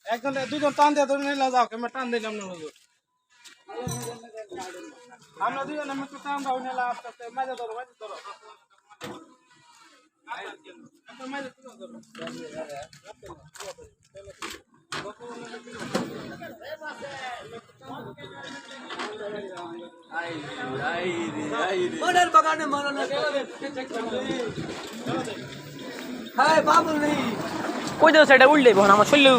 একজন দুজন টান দিয়ে ধরে নিলে যাও কেমন টান দিলাম না আমরা দুজন আমি একটু টান দাও নিলে আস্তে আস্তে মাঝে ধরো বাগানে মারানো হ্যাঁ বাবুল নেই কই দাও সেটা উল্টে আমার শরীর